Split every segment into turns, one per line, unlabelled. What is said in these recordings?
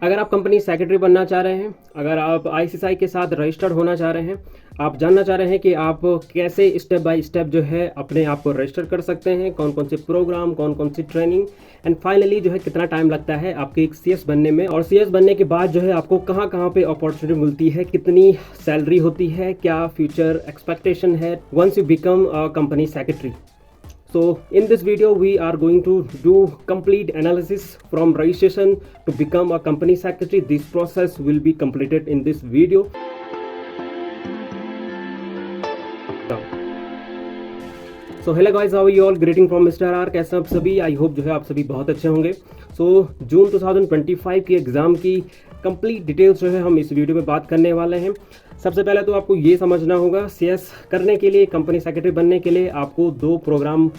अगर आप company secretary बनना चाह रहे हैं, अगर आप आईसीएसआई के साथ रजिस्टर्ड होना चाह रहे हैं, आप जानना चाह रहे हैं कि आप कैसे स्टेप बाय स्टेप जो है अपने आप को रजिस्टर कर सकते हैं, कौन कौन से प्रोग्राम, कौन कौन सी ट्रेनिंग एंड फाइनली जो है कितना टाइम लगता है आपके एक सीएस बनने में, और सीएस बनने के बाद जो है आपको कहाँ कहाँ पे अपॉर्चुनिटी मिलती है, कितनी सैलरी होती है, क्या फ्यूचर एक्सपेक्टेशन है once you become a company secretary. So in this video we are going to do complete analysis from registration to become a company secretary. This process will be completed in this video. So hello guys, how are you all? Greeting from Mr. R. कैसे आप सभी? I hope जो है आप सभी बहुत अच्छे होंगे. So जून 2025 की एग्ज़ाम की कंप्लीट डिटेल्स जो है हम इस वीडियो में बात करने वाले हैं. सबसे पहले तो आपको ये समझना होगा, सीएस करने के लिए, कंपनी सेक्रेटरी बनने के लिए आपको 2 प्रोग्राम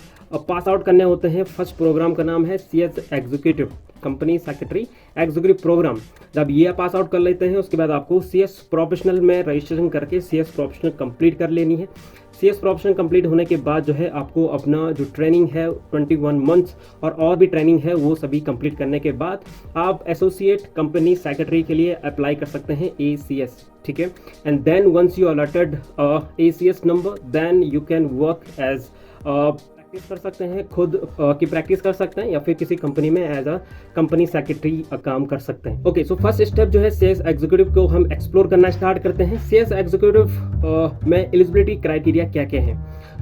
पास आउट करने होते हैं. फर्स्ट प्रोग्राम का नाम है CS executive, company secretary executive programme. जब ये पास आउट कर लेते हैं उसके बाद आपको सीएस प्रोफेशनल में रजिस्ट्रेशन करके सीएस प्रोफेशनल कंप्लीट कर लेनी है. सीएस प्रोफेशनल कंप्लीट होने के बाद जो है आपको अपना जो ट्रेनिंग है 21 मंथ्स और भी ट्रेनिंग है वो सभी कंप्लीट करने के बाद आप एसोसिएट कंपनी सेक्रेटरी के लिए अप्लाई कर सकते हैं ACS. ठीक है. And then once you allotted ACS number then you can work as practice कर सकते हैं, खुद की प्रैक्टिस कर सकते हैं या फिर किसी कंपनी में एज अ कंपनी सेक्रेटरी काम कर सकते हैं. ओके, सो फर्स्ट स्टेप जो है सीएस एग्जीक्यूटिव को हम एक्सप्लोर करना स्टार्ट करते हैं. सीएस एग्जीक्यूटिव में एलिजिबिलिटी क्राइटेरिया क्या क्या है.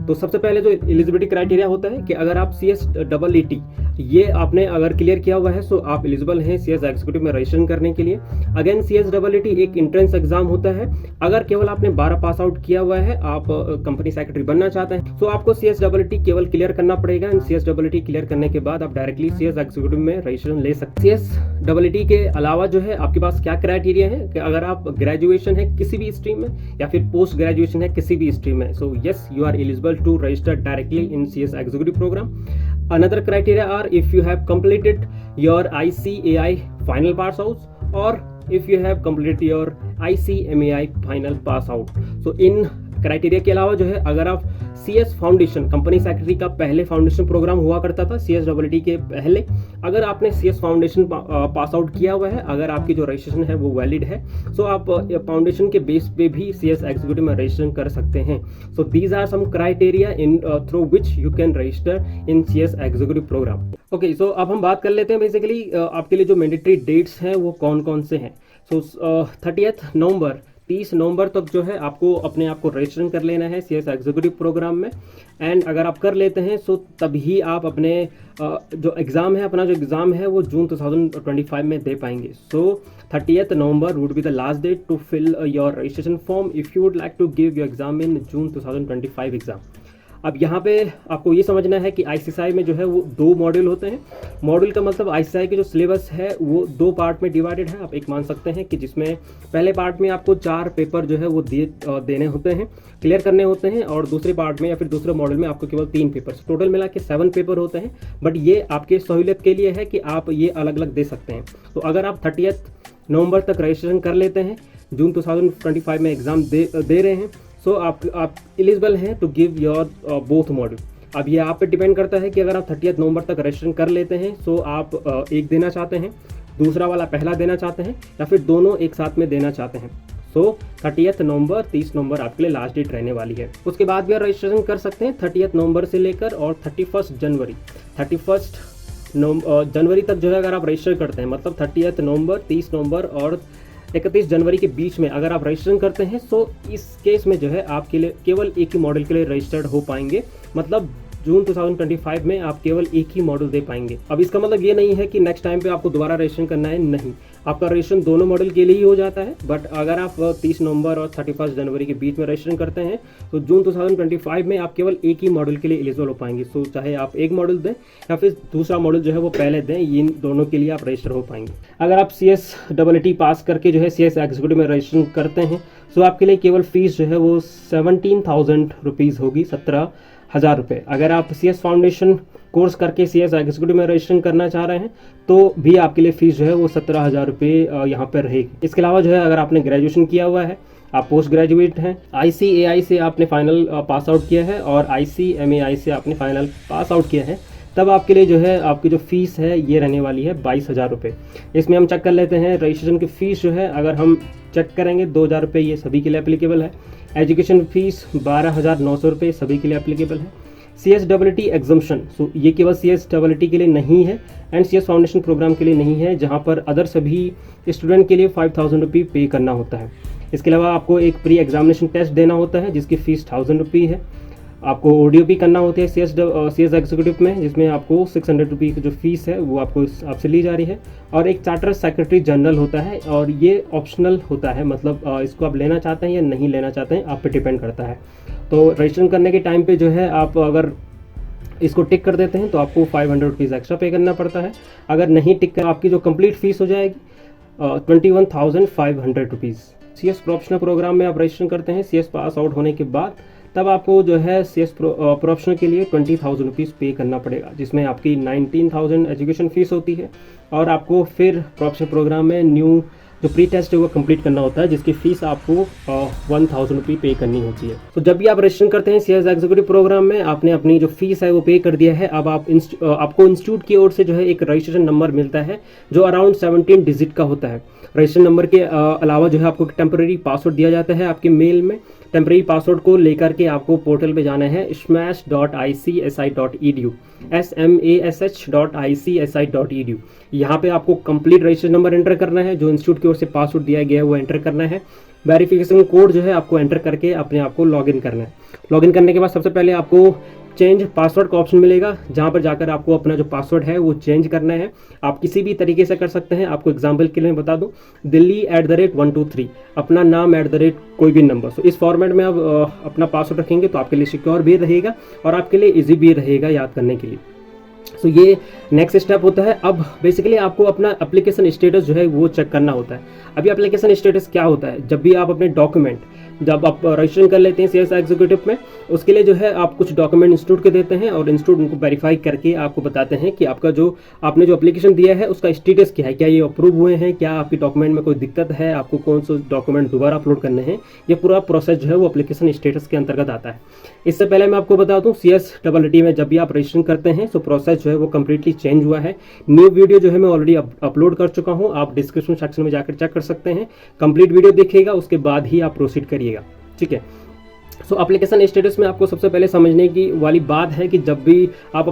तो सबसे पहले जो एलिजिबिलिटी क्राइटेरिया होता है कि अगर आप CSEET ये आपने अगर क्लियर किया हुआ है तो आप एलिजिबल हैं सीएस एग्जीक्यूटिव में रजिस्ट्रेशन करने के लिए. अगेन CSEET एक एंट्रेंस एग्जाम होता है. अगर केवल आपने 12 पास आउट किया हुआ है, आप कंपनी सेक्रेटरी बनना चाहते हैं तो आपको CSEET केवल क्लियर करना पड़ेगा. एंड CSEET क्लियर करने के बाद आप डायरेक्टली सीएस एग्जीक्यूटिव में रजिस्ट्रेशन ले सकते हैं. CSEET के अलावा जो है आपके पास क्या क्राइटेरिया है कि अगर आप ग्रेजुएशन है किसी भी स्ट्रीम में या फिर पोस्ट ग्रेजुएशन है किसी भी स्ट्रीम में, so yes you are eligible to register directly in CS executive program. Another criteria are if you have completed your ICAI final pass out or if you have completed your ICMAI final pass out. So in criteria के अलावा जो है अगर आप CS foundation, company secretary का पहले foundation programme हुआ करता था CSEET के पहले, अगर आपने सीएस फाउंडेशन पास आउट किया हुआ है, अगर आपकी जो रजिस्ट्रेशन है वो वैलिड है, सो आप फाउंडेशन के बेस पे भी सीएस एग्जीक्यूटिव में रजिस्ट्रेशन कर सकते हैं. So these are some criteria in through which you can register in CS executive programme. Okay, so अब हम बात कर लेते हैं बेसिकली आपके लिए जो मैंडेटरी डेट्स हैं वो कौन कौन से हैं. सो 30 नवंबर तक जो है आपको अपने आप को रजिस्ट्रेशन कर लेना है सीएस एग्जीक्यूटिव प्रोग्राम में. एंड अगर आप कर लेते हैं सो तभी आप अपने जो एग्ज़ाम है, अपना जो एग्ज़ाम है वो जून 2025 में दे पाएंगे. So 30 November would be the last date to fill your registration form if you would like to give your exam in June 2025 exam. अब यहाँ पे आपको ये समझना है कि आईसीएसआई में जो है वो 2 मॉड्यूल होते हैं. मॉड्यूल का मतलब आईसीएसआई की जो सिलेबस है वो 2 पार्ट में डिवाइडेड है. आप एक मान सकते हैं कि जिसमें पहले पार्ट में आपको 4 पेपर जो है वो देने होते हैं, क्लियर करने होते हैं, और दूसरे पार्ट में या फिर दूसरे मॉड्यूल में आपको केवल 3 पेपर, टोटल मिला के 7 पेपर होते हैं. बट ये आपके सहूलियत के लिए है कि आप ये अलग अलग दे सकते हैं. तो अगर आप 30 नवंबर तक रजिस्ट्रेशन कर लेते हैं, जून 2025 में एग्ज़ाम दे रहे हैं, सो आप एलिजिबल हैं to give your both module. अब ये आप पे डिपेंड करता है कि अगर आप 30 नवंबर तक रजिस्ट्रेशन कर लेते हैं सो आप एक देना चाहते हैं, दूसरा वाला पहला देना चाहते हैं, या फिर दोनों एक साथ में देना चाहते हैं. सो 30 नवंबर 30 नवंबर आपके लिए लास्ट डेट रहने वाली है. उसके बाद भी आप रजिस्ट्रेशन कर सकते हैं 30 नवंबर से लेकर और 31 जनवरी तक जो है अगर आप रजिस्टर करते हैं, मतलब 30 नवंबर 30 नवंबर और 31 जनवरी के बीच में अगर आप रजिस्ट्रेशन करते हैं सो इस केस में जो है आपके लिए केवल एक ही मॉडल के लिए रजिस्टर्ड हो पाएंगे. मतलब जून 2025 में आप केवल एक ही मॉडल दे पाएंगे. अब इसका मतलब ये नहीं है कि नेक्स्ट टाइम पे आपको दोबारा रजिस्ट्रेशन करना है, नहीं, आपका रजिस्ट्रेशन दोनों मॉडल के लिए ही हो जाता है. बट अगर आप 30 नवंबर और 31 जनवरी के बीच में रजिस्ट्रेशन करते हैं तो जून 2025 में आप केवल एक ही मॉडल के लिए एलिजिबल हो पाएंगे. सो चाहे आप एक मॉडल दें या फिर दूसरा मॉडल जो है वो पहले दें, इन दोनों के लिए आप रजिस्टर हो पाएंगे. अगर आप CSEET पास करके जो है सीएस एग्जीक्यूटिव में रजिस्ट्रेशन करते हैं सो आपके लिए केवल फीस जो है वो 17,000 रुपीज़ होगी, 17,000 रुपये. अगर आप सीएस फाउंडेशन कोर्स करके सीएस एग्जीक्यूटिव में रजिस्ट्रेशन करना चाह रहे हैं तो भी आपके लिए फीस जो है वो 17,000 रुपये यहाँ पर रहेगी. इसके अलावा जो है अगर आपने ग्रेजुएशन किया हुआ है, आप पोस्ट ग्रेजुएट हैं, ICAI से आपने फाइनल पास आउट किया है और ICMAI से आपने फाइनल पास आउट किया है, तब आपके लिए जो है आपकी जो फ़ीस है ये रहने वाली है 22,000 रुपये। इसमें हम चेक कर लेते हैं रजिस्ट्रेशन की फ़ीस जो है, अगर हम चेक करेंगे 2,000 रुपये ये सभी के लिए एप्लीकेबल है। एजुकेशन फ़ीस 12,900 रुपये सभी के लिए एप्लीकेबल है। CSWT एग्जम्पशन, सो ये केवल CSWT के लिए नहीं है एंड CS फाउंडेशन प्रोग्राम के लिए नहीं है, जहाँ पर अदर सभी स्टूडेंट के लिए 5,000 रुपये पे करना होता है। इसके अलावा आपको एक प्री एग्जामिनेशन टेस्ट देना होता है जिसकी फ़ीस 1,000 रुपये है। आपको ODOP करना होता है CS एग्जीक्यूटिव में, जिसमें आपको 600 रुपये की जो फीस है वो आपसे ली जा रही है। और एक चार्टर सेक्रेटरी जनरल होता है और ये ऑप्शनल होता है, मतलब इसको आप लेना चाहते हैं या नहीं लेना चाहते हैं आप पे डिपेंड करता है। तो रजिस्ट्रेशन करने के टाइम पे जो है आप अगर इसको टिक कर देते हैं तो आपको 500 रुपीज़ एक्स्ट्रा पे करना पड़ता है। अगर नहीं टिक कर आपकी जो कंप्लीट फीस हो जाएगी 21,500 रुपीज़। CS प्रोफेशनल प्रोग्राम में आप रजिस्ट्रेशन करते हैं CS पास आउट होने के बाद, तब आपको जो है CS प्रोफेशनल के लिए 20,000 रुपीज़ पे करना पड़ेगा, जिसमें आपकी 19,000 एजुकेशन फ़ीस होती है और आपको फिर प्रोफेशनल प्रोग्राम में न्यू जो प्री टेस्ट है वो कंप्लीट करना होता है, जिसकी फ़ीस आपको 1,000 रुपये पे करनी होती है। तो जब भी आप रजिस्ट्रेशन करते हैं CS एग्जीक्यूटिव प्रोग्राम में, आपने अपनी जो फीस है वो पे कर दिया है। अब आपको इंस्टीट्यूट की ओर से जो है एक रजिस्ट्रेशन नंबर मिलता है जो अराउंड 17 डिजिट का होता है। रजिस्ट्रेशन नंबर के अलावा जो है आपको टेम्प्रेरी पासवर्ड दिया जाता है आपके मेल में। टेम्प्रेरी पासवर्ड को लेकर के आपको पोर्टल पे जाना है smash.icsi.edu, smash.icsi.edu। यहाँ पे आपको कंप्लीट रजिस्ट्रेशन नंबर एंटर करना है, जो इंस्टीट्यूट की ओर से पासवर्ड दिया गया है वो एंटर करना है। वेरिफिकेशन कोड जो है आपको एंटर करके अपने आप को लॉगिन करना है। लॉगिन करने के बाद सबसे पहले आपको चेंज पासवर्ड का ऑप्शन मिलेगा, जहाँ पर जाकर आपको अपना जो पासवर्ड है वो चेंज करना है। आप किसी भी तरीके से कर सकते हैं। आपको एग्जाम्पल के लिए बता दूं, Delhi@123, अपना नाम @ कोई भी नंबर। सो इस फॉर्मेट में आप अपना पासवर्ड रखेंगे तो आपके लिए सिक्योर भी रहेगा और आपके लिए ईजी भी रहेगा याद करने के लिए। सो ये नेक्स्ट स्टेप होता है। अब बेसिकली आपको अपना एप्लीकेशन स्टेटस जो है वो चेक करना होता है। अभी एप्लीकेशन स्टेटस क्या होता है, जब भी आप अपने डॉक्यूमेंट जब आप रजिस्ट्रेशन कर लेते हैं CS एग्जीक्यूटिव में, उसके लिए जो है आप कुछ डॉक्यूमेंट इंस्टीट्यूट के देते हैं और इंस्टीट्यूट उनको वेरीफाई करके आपको बताते हैं कि आपका जो आपने जो एप्लीकेशन दिया है उसका स्टेटस क्या है, क्या ये अप्रूव हुए हैं, क्या आपके डॉक्यूमेंट में कोई दिक्कत है, आपको कौन से डॉक्यूमेंट दोबारा अपलोड करने हैं। ये पूरा प्रोसेस जो है वो एप्लीकेशन स्टेटस के अंतर्गत आता है। इससे पहले मैं आपको बता दूं, CSWT में जब भी आप रजिस्ट्रेशन करते हैं तो प्रोसेस जो है वो कम्प्लीटली चेंज हुआ है। न्यू वीडियो जो है मैं ऑलरेडी अपलोड कर चुका हूँ, आप डिस्क्रिप्शन सेक्शन में जाकर चेक कर सकते हैं। कंप्लीट वीडियो देखिएगा, उसके बाद ही आप प्रोसीड करिएगा, ठीक है। सो एप्लीकेशन स्टेटस में आपको सबसे पहले समझने की वाली बात है कि जब भी आप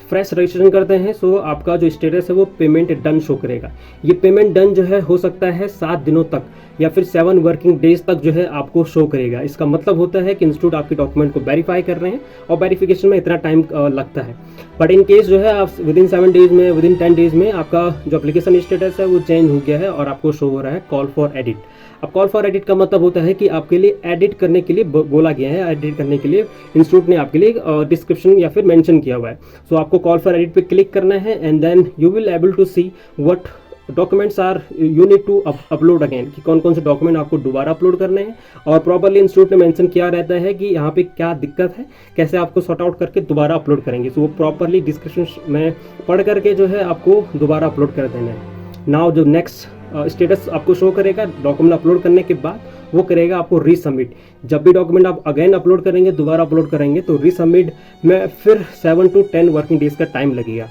फ्रेश रजिस्ट्रेशन करते हैं सो आपका जो स्टेटस है वो पेमेंट डन शो करेगा। ये पेमेंट डन जो है हो सकता है 7 दिनों तक या फिर 7 वर्किंग डेज तक जो है आपको शो करेगा। इसका मतलब होता है कि इंस्टीट्यूट आपके डॉक्यूमेंट को वेरीफाई कर रहे हैं और वेरिफिकेशन में इतना टाइम लगता है। बट इन केस जो है आप विदिन 7 डेज में, विदिन 10 डेज में आपका जो एप्लीकेशन स्टेटस है वो चेंज हो गया है और आपको शो हो रहा है कॉल फॉर एडिट। अब कॉल फॉर एडिट का मतलब होता है कि आपके लिए एडिट करने के लिए बोला गया है, एडिट करने के लिए इंस्टीट्यूट ने आपके लिए डिस्क्रिप्शन या फिर मेंशन किया हुआ है। सो आपको कॉल फॉर एडिट पे क्लिक करना है and then you will able to see what documents are you need to upload again, कि कौन कौन से डॉक्यूमेंट आपको दोबारा अपलोड करने हैं। और प्रॉपर्ली इंस्टीट्यूट ने मेंशन किया रहता है कि यहाँ पे क्या दिक्कत है, कैसे आपको सॉर्ट आउट करके दोबारा अपलोड करेंगे। सो वो प्रॉपर्ली डिस्क्रिप्शन में पढ़ करके जो है आपको दोबारा अपलोड कर देना है। नाउ जो नेक्स्ट स्टेटस आपको शो करेगा डॉक्यूमेंट अपलोड करने के बाद, वो करेगा आपको रीसबमिट। जब भी डॉक्यूमेंट आप अगेन अपलोड करेंगे, दोबारा अपलोड करेंगे, तो रीसबमिट में फिर 7 to 10 वर्किंग डेज का टाइम लगेगा।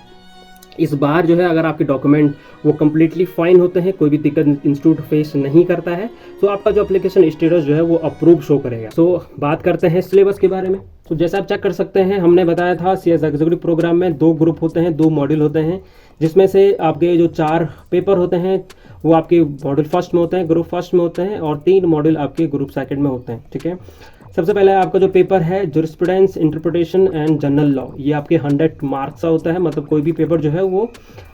इस बार जो है अगर आपके डॉक्यूमेंट वो कम्प्लीटली फाइन होते हैं, कोई भी दिक्कत इंस्टीट्यूट फेस नहीं करता है, तो आपका जो एप्लीकेशन स्टेटस जो है वो अप्रूव शो करेगा। सो बात करते हैं सिलेबस के बारे में। तो जैसा आप चेक कर सकते हैं, हमने बताया था CS एग्जीक्यूटिव प्रोग्राम में 2 ग्रुप होते हैं, 2 मॉड्यूल होते हैं, जिसमें से आपके जो 4 पेपर होते हैं वो आपके मॉड्यूल फर्स्ट में होते हैं, ग्रुप फर्स्ट में होते हैं, और 3 मॉड्यूल आपके ग्रुप सेकंड में होते हैं, ठीक है। सबसे पहले आपका जो पेपर है jurisprudence, interpretation and general law, ये आपके 100 मार्क्स का होता है, मतलब कोई भी पेपर जो है वो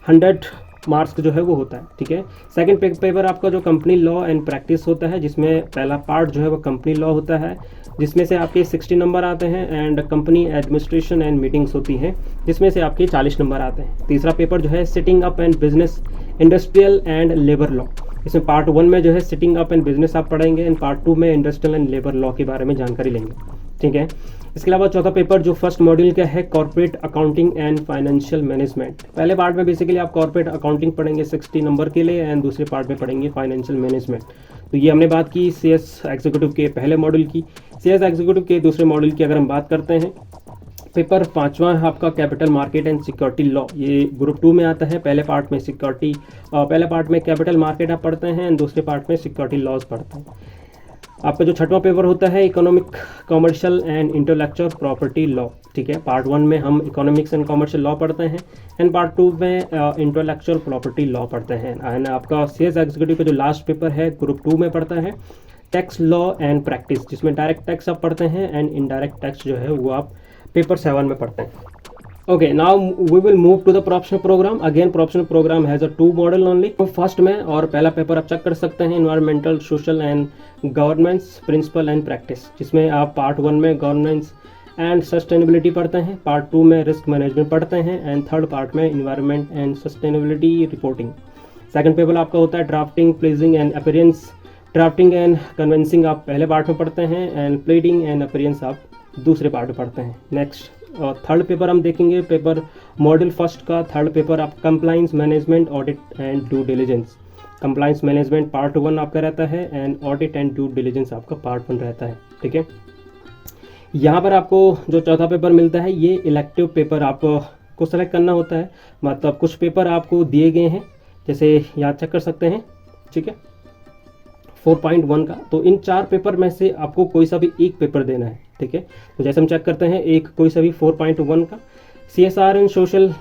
100 मार्क्स जो है वो होता है, ठीक है। सेकंड पेपर आपका जो कंपनी लॉ एंड प्रैक्टिस होता है, जिसमें पहला पार्ट जो है वो कंपनी लॉ होता है, जिसमें से आपके 60 नंबर आते हैं, and company administration and meetings होती हैं, जिसमें से आपके 40 नंबर आते हैं। तीसरा पेपर जो है setting up and business, industrial and labour law, इसमें पार्ट 1 में जो है सेटिंग अप एंड बिजनेस आप पढ़ेंगे, एंड पार्ट 2 में इंडस्ट्रियल एंड लेबर लॉ के बारे में जानकारी लेंगे, ठीक है। इसके अलावा चौथा पेपर जो फर्स्ट मॉड्यूल का है corporate accounting and financial management. पहले पार्ट में बेसिकली आप कॉर्पोरेट अकाउंटिंग पढ़ेंगे 60 नंबर के लिए, एंड दूसरे पार्ट में पढ़ेंगे फाइनेंशियल मैनेजमेंट। तो ये हमने बात की CS एग्जीक्यूटिव के पहले मॉड्यूल की। CS एग्जीक्यूटिव के दूसरे मॉड्यूल की अगर हम बात करते हैं पेपर 5वां है आपका capital market and security law. ये ग्रुप 2 में आता है। पहले पार्ट में कैपिटल मार्केट आप पढ़ते हैं एंड दूसरे पार्ट में सिक्योरिटी लॉज पढ़ते हैं। आपका जो 6वां पेपर होता है economic commercial and intellectual property law. ठीक है, पार्ट 1 में हम इकोनॉमिक्स एंड कमर्शियल लॉ पढ़ते हैं एंड पार्ट 2 में इंटेलेक्चुअल प्रॉपर्टी लॉ पढ़ते हैं। एंड आपका सीएस एग्जीक्यूटिव का जो लास्ट पेपर है ग्रुप 2 में पढ़ता है टैक्स लॉ एंड प्रैक्टिस, जिसमें डायरेक्ट टैक्स आप पढ़ते हैं एंड इनडायरेक्ट टैक्स जो है वो आप पेपर 7 में पढ़ते हैं। Okay, now we will move to the professional program. Again, professional program has a 2 model only. तो फर्स्ट में और पहला पेपर आप चेक कर सकते हैं environmental, social and governance principle and practice, जिसमें आप पार्ट 1 में गवर्नेंस एंड सस्टेनेबिलिटी पढ़ते हैं, पार्ट 2 में रिस्क मैनेजमेंट पढ़ते हैं एंड थर्ड पार्ट में environment and sustainability reporting. Second paper आपका होता है drafting, pleasing and appearance. Drafting and convincing आप पहले पार्ट में पढ़ते हैं एंड प्लीडिंग एंड अपीयरेंस आप दूसरे पार्ट में पढ़ते हैं। नेक्स्ट थर्ड पेपर हम देखेंगे, पेपर मॉडल फर्स्ट का थर्ड पेपर आप compliance management, audit and due diligence. Compliance management part 1 आपका रहता है and audit and due diligence आपका पार्ट 1 रहता है। ठीक है, यहाँ पर आपको जो चौथा पेपर मिलता है ये इलेक्टिव पेपर आपको सेलेक्ट करना होता है। मतलब कुछ पेपर आपको दिए गए हैं, जैसे याद चेक कर सकते हैं। ठीक है, 4.1 का, तो इन 4 पेपर में से आपको कोई सा भी एक पेपर देना है। ठीक है, तो जैसे हम चेक करते हैं एक कोई सा भी 4.1 का CSR एंड सोशल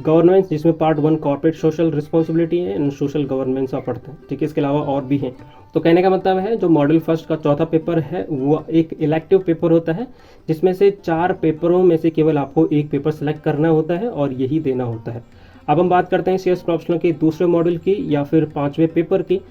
गवर्नेंस, जिसमें पार्ट 1 कॉर्पोरेट सोशल रिस्पॉन्सिबिलिटी है एंड सोशल गवर्नेंस आप पढ़ते हैं। ठीक है, इसके अलावा और भी हैं। तो कहने का मतलब है जो मॉडल फर्स्ट का चौथा पेपर है वो एक इलेक्टिव पेपर होता है, जिसमें से 4 पेपरों में से केवल आपको एक पेपर सेलेक्ट करना होता है और यही देना होता है। अब हम बात करते हैं CS प्रोफेशनल के दूसरे मॉडल की या फिर 5वें पेपर की।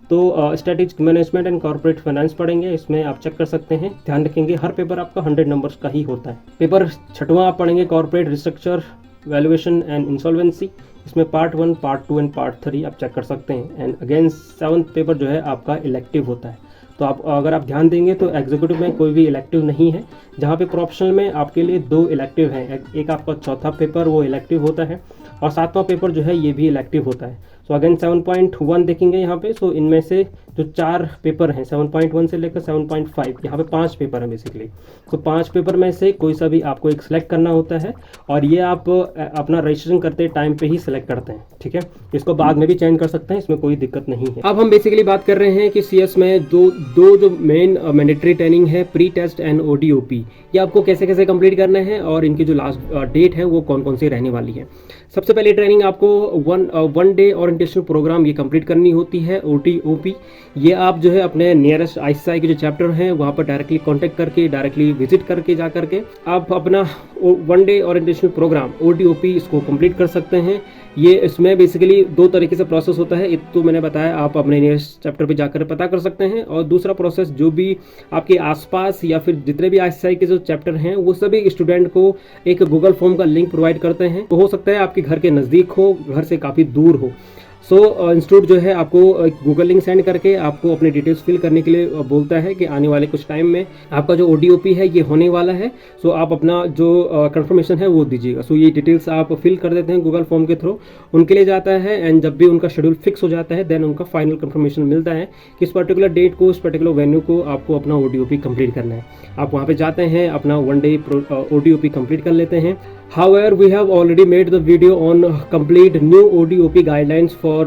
तो strategic management and corporate finance पढ़ेंगे। इसमें आप चेक कर सकते हैं, ध्यान रखेंगे हर पेपर आपका 100 नंबर्स का ही होता है। पेपर 6वां आप पढ़ेंगे corporate restructure, valuation and insolvency. इसमें पार्ट 1, पार्ट 2 एंड पार्ट 3 आप चेक कर सकते हैं एंड अगेन 7th पेपर जो है आपका इलेक्टिव होता है। तो अगर आप ध्यान देंगे तो एग्जीक्यूटिव में कोई भी इलेक्टिव नहीं है, जहाँ पे प्रोफेशनल में आपके लिए 2 इलेक्टिव हैं। एक आपका चौथा पेपर वो इलेक्टिव होता है और 7वां पेपर जो है ये भी इलेक्टिव होता है। सो अगेन 7.1 देखेंगे यहाँ पे। सो इनमें से जो 4 पेपर हैं 7.1 से लेकर 7.5, यहाँ पे 5 पेपर हैं बेसिकली। तो 5 पेपर में से कोई सा भी आपको एक सिलेक्ट करना होता है और ये आप अपना रजिस्ट्रेशन करते टाइम पे ही सिलेक्ट करते हैं। ठीक है, इसको बाद में भी चेंज कर सकते हैं, इसमें कोई दिक्कत नहीं है। अब हम बेसिकली बात कर रहे हैं कि CS में दो जो मेन मैंडेटरी ट्रेनिंग है, प्री टेस्ट एंड ODOP, ये आपको कैसे कैसे कंप्लीट करना है और इनकी जो लास्ट डेट है वो कौन कौन सी रहने वाली है। सबसे पहले ट्रेनिंग आपको वन डे ओरिएंटेशन प्रोग्राम ये कंप्लीट करनी होती है, ODOP। ये आप जो है अपने नियरेस्ट ICSI के जो चैप्टर हैं वहाँ पर डायरेक्टली कांटेक्ट करके, डायरेक्टली विजिट करके जा करके आप अपना 1 डे ओरिएंटेशन प्रोग्राम ODOP इसको कंप्लीट कर सकते हैं। ये इसमें बेसिकली 2 तरीके से प्रोसेस होता है। एक तो मैंने बताया आप अपने नियरेस्ट चैप्टर पे जाकर पता कर सकते हैं, और दूसरा प्रोसेस जो भी आपके आसपास या फिर जितने भी ICSI के जो चैप्टर हैं वो सभी स्टूडेंट को एक गूगल फॉर्म का लिंक प्रोवाइड करते हैं। तो हो सकता है आपके घर के नज़दीक हो, घर से काफ़ी दूर हो। इंस्टीट्यूट जो है आपको गूगल लिंक सेंड करके आपको अपनी डिटेल्स फिल करने के लिए बोलता है कि आने वाले कुछ टाइम में आपका जो ODOP है ये होने वाला है। आप अपना जो कंफर्मेशन है वो दीजिएगा। ये डिटेल्स आप फिल कर देते हैं गूगल फॉर्म के थ्रू, उनके लिए जाता है एंड जब भी उनका शेड्यूल फिक्स हो जाता है देन उनका फाइनल कंफर्मेशन मिलता है कि इस पर्टिकुलर डेट को, इस पर्टिकुलर वेन्यू को आपको अपना ODOP कंप्लीट करना है। आप वहाँ पे जाते हैं, अपना 1 डे ODOP कंप्लीट कर लेते हैं। However, we have already made the video on complete new ODOP guidelines for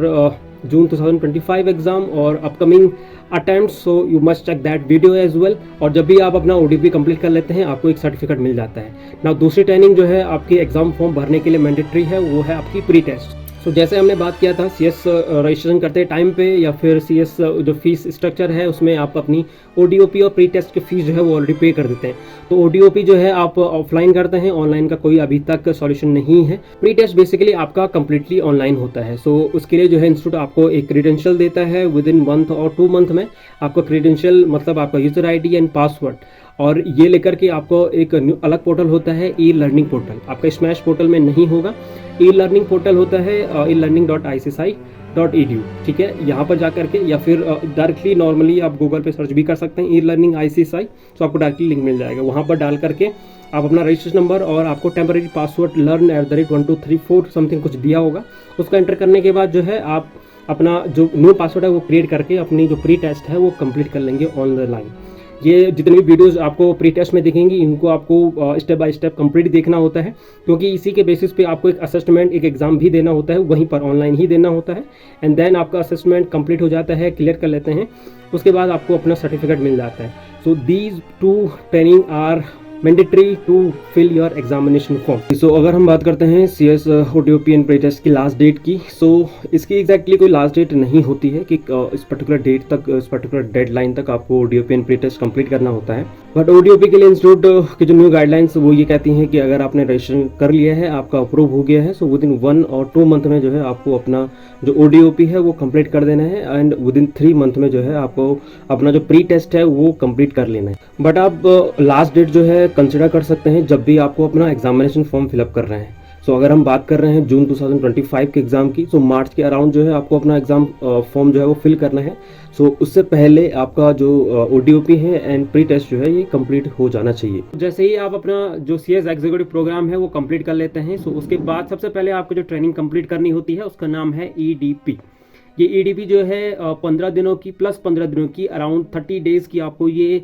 June 2025 exam और upcoming attempts, so you must check that video as well। और जब भी आप अपना ODOP कंप्लीट कर लेते हैं आपको एक सर्टिफिकेट मिल जाता है। ना दूसरी ट्रेनिंग जो है आपकी एग्जाम फॉर्म भरने के लिए मैंडेटरी है, वो है आपकी प्री टेस्ट। जैसे हमने बात किया था CS रजिस्ट्रेशन करते टाइम पे या फिर CS जो फीस स्ट्रक्चर है उसमें आप अपनी ODOP और प्री टेस्ट की फीस जो है वो ऑलरेडी पे कर देते हैं। तो ODOP जो है आप ऑफलाइन करते हैं, ऑनलाइन का कोई अभी तक सॉल्यूशन नहीं है। प्री टेस्ट बेसिकली आपका कम्प्लीटली ऑनलाइन होता है। उसके लिए जो है इंस्टीट्यूट आपको एक क्रीडेंशियल देता है। विद इन 1 और 2 मंथ में आपका क्रीडेंशियल मतलब आपका यूजर ID एंड पासवर्ड, और ये लेकर के आपको एक अलग पोर्टल होता है E-लर्निंग पोर्टल। आपका स्मैश पोर्टल में नहीं होगा, E-लर्निंग पोर्टल होता है elearning.icsi.edu। ठीक है, यहाँ पर जा करके या फिर डायरेक्टली नॉर्मली आप गूगल पे सर्च भी कर सकते हैं E-लर्निंग ICSI, तो आपको डायरेक्टली लिंक मिल जाएगा। वहाँ पर डाल करके आप अपना रजिस्ट्रेशन नंबर और आपको टेम्परेरी पासवर्ड learn@1234 समथिंग कुछ दिया होगा, उसका एंटर करने के बाद जो है आप अपना जो न्यू पासवर्ड है वो क्रिएट करके अपनी जो प्री टेस्ट है वो कंप्लीट कर लेंगे ऑन द लाइन। ये जितनी भी वीडियोस आपको प्री टेस्ट में दिखेंगी इनको आपको स्टेप बाय स्टेप कंप्लीट देखना होता है, क्योंकि इसी के बेसिस पे आपको एक असेसमेंट, एक एग्जाम भी देना होता है, वहीं पर ऑनलाइन ही देना होता है। एंड देन आपका असेसमेंट कंप्लीट हो जाता है, क्लियर कर लेते हैं, उसके बाद आपको अपना सर्टिफिकेट मिल जाता है। So these 2 training are mandatory to fill your examination form. So अगर हम बात करते हैं CS ODOP and pre test की लास्ट डेट की, इसकी एग्जैक्टली कोई लास्ट डेट नहीं होती है कि इस पर्टिकुलर डेट तक, इस पर्टिकुलर डेडलाइन तक आपको ODOP and pre test complete करना होता है। बट ODOP के लिए इंस्टीट्यूट की जो न्यू गाइडलाइंस वो ये कहती हैं कि अगर आपने रजिस्ट्रेशन कर लिया है, आपका अप्रूव हो गया है, सो विद इन 1 और 2 मंथ में जो है आपको अपना जो ODOP है वो कंप्लीट कर देना है, एंड विद इन 3 मंथ में जो है आपको अपना जो प्री टेस्ट है वो कंप्लीट कर लेना है। बट आप लास्ट डेट जो है कंसिडर कर सकते हैं जब भी आपको अपना एग्जामिनेशन फॉर्म फिलअप कर रहे हैं। सो अगर हम बात कर रहे हैं जून 2025 के एग्जाम की, मार्च के अराउंड जो है आपको अपना एग्जाम फॉर्म जो है वो फिल करना है। उससे पहले आपका जो ODOP है एंड प्री टेस्ट जो है ये कंप्लीट हो जाना चाहिए। जैसे ही आप अपना जो CS एग्जीक्यूटिव प्रोग्राम है वो कंप्लीट कर लेते हैं, उसके बाद सबसे पहले आपको जो ट्रेनिंग कंप्लीट करनी होती है उसका नाम है EDP। ये EDP जो है 15 दिनों की प्लस 15 दिनों की अराउंड 30 डेज़ की आपको ये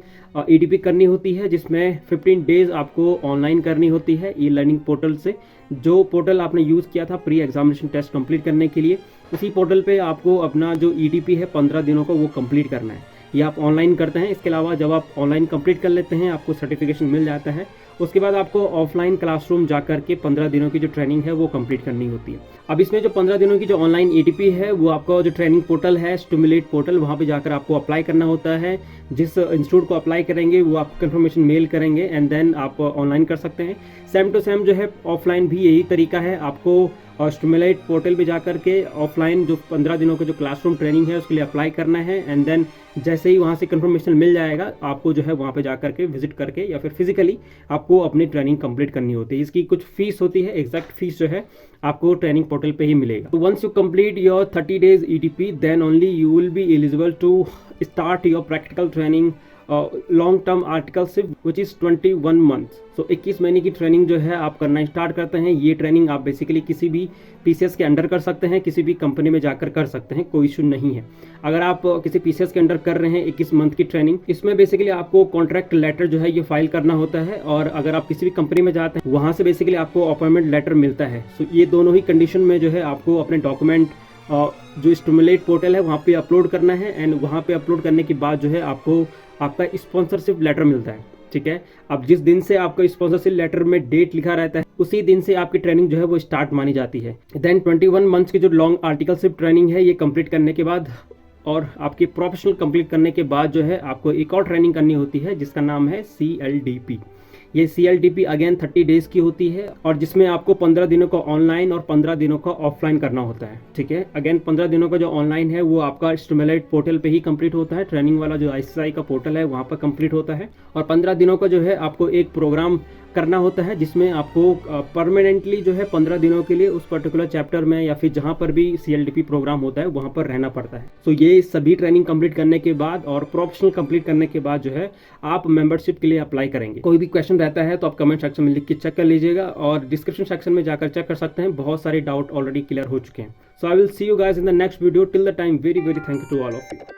EDP करनी होती है, जिसमें 15 डेज़ आपको ऑनलाइन करनी होती है ई-लर्निंग पोर्टल से। जो पोर्टल आपने यूज़ किया था प्री एग्जामिनेशन टेस्ट कंप्लीट करने के लिए, उसी पोर्टल पे आपको अपना जो EDP है 15 दिनों का वो कंप्लीट करना है। ये आप ऑनलाइन करते हैं। इसके अलावा जब आप ऑनलाइन कंप्लीट कर लेते हैं आपको सर्टिफिकेशन मिल जाता है। उसके बाद आपको ऑफलाइन क्लासरूम जा कर के 15 दिनों की जो ट्रेनिंग है वो कंप्लीट करनी होती है। अब इसमें जो 15 दिनों की जो ऑनलाइन EDP है वो आपका जो ट्रेनिंग पोर्टल है स्टिमुलेट पोर्टल, वहाँ पे जाकर आपको अप्लाई करना होता है। जिस इंस्टीट्यूट को अप्लाई करेंगे वो आपको कंफर्मेशन मेल करेंगे एंड देन आप ऑनलाइन कर सकते हैं। सेम टू सेम जो है ऑफलाइन भी यही तरीका है, आपको स्टिमुलेट पोर्टल पे जाकर के ऑफलाइन जो 15 दिनों का जो क्लासरूम ट्रेनिंग है उसके लिए अप्लाई करना है एंड देन जैसे ही वहाँ से कंफर्मेशन मिल जाएगा आपको जो है वहाँ पे जाकर के विजिट करके या फिर फिजिकली आपको अपनी ट्रेनिंग कंप्लीट करनी होती है। इसकी कुछ फीस होती है, एग्जैक्ट फीस जो है आपको ट्रेनिंग पोर्टल पे ही मिलेगा। तो once you complete your 30 days EDP then only you will be eligible to start your practical training long term articleship which is 21 months. 21 महीने की ट्रेनिंग जो है आप करना स्टार्ट करते हैं। ये ट्रेनिंग आप बेसिकली किसी भी PCS के अंडर कर सकते हैं, किसी भी कंपनी में जाकर कर सकते हैं, कोई इशू नहीं है। अगर आप किसी PCS के अंडर कर रहे हैं 21 मंथ की ट्रेनिंग, इसमें बेसिकली आपको कॉन्ट्रैक्ट लेटर जो है ये फाइल करना होता है, और अगर आप किसी भी कंपनी में जाते हैं वहाँ से बेसिकली आपको अपॉइंटमेंट लेटर मिलता है। ये दोनों ही कंडीशन में जो है आपको अपने डॉक्यूमेंट जो स्टिमुलेट पोर्टल है वहाँ पे अपलोड करना है, एंड वहाँ पे अपलोड करने के बाद जो है आपको आपका स्पॉन्सरशिप लेटर मिलता है। ठीक है, अब जिस दिन से आपका स्पॉन्सरशिप लेटर में डेट लिखा रहता है उसी दिन से आपकी ट्रेनिंग जो है वो स्टार्ट मानी जाती है। देन 21 मंथ्स की जो लॉन्ग आर्टिकलशिप ट्रेनिंग है ये कंप्लीट करने के बाद और आपकी प्रोफेशनल कंप्लीट करने के बाद जो है आपको एक और ट्रेनिंग करनी होती है जिसका नाम है CLDP। ये CLDP अगेन 30 डेज की होती है और जिसमें आपको 15 दिनों का ऑनलाइन और 15 दिनों का ऑफलाइन करना होता है। ठीक है, अगेन 15 दिनों का जो ऑनलाइन है वो आपका स्टिमुलेट पोर्टल पे ही कंप्लीट होता है, ट्रेनिंग वाला जो ICSI का पोर्टल है वहाँ पर कंप्लीट होता है। और 15 दिनों का जो है आपको एक प्रोग्राम करना होता है जिसमें आपको परमानेंटली जो है 15 दिनों के लिए उस पर्टिकुलर चैप्टर में या फिर जहाँ पर भी CLDP प्रोग्राम होता है वहाँ पर रहना पड़ता है। ये सभी ट्रेनिंग कंप्लीट करने के बाद और प्रोफेशनल कंप्लीट करने के बाद जो है आप मेंबरशिप के लिए अप्लाई करेंगे। कोई भी क्वेश्चन रहता है तो आप कमेंट सेक्शन में लिख के चेक कर लीजिएगा और डिस्क्रिप्शन सेक्शन में जाकर चेक कर सकते हैं, बहुत सारे डाउट ऑलरेडी क्लियर हो चुके हैं। So I will see you guys in the next video. Till the time very very thank you to all of you.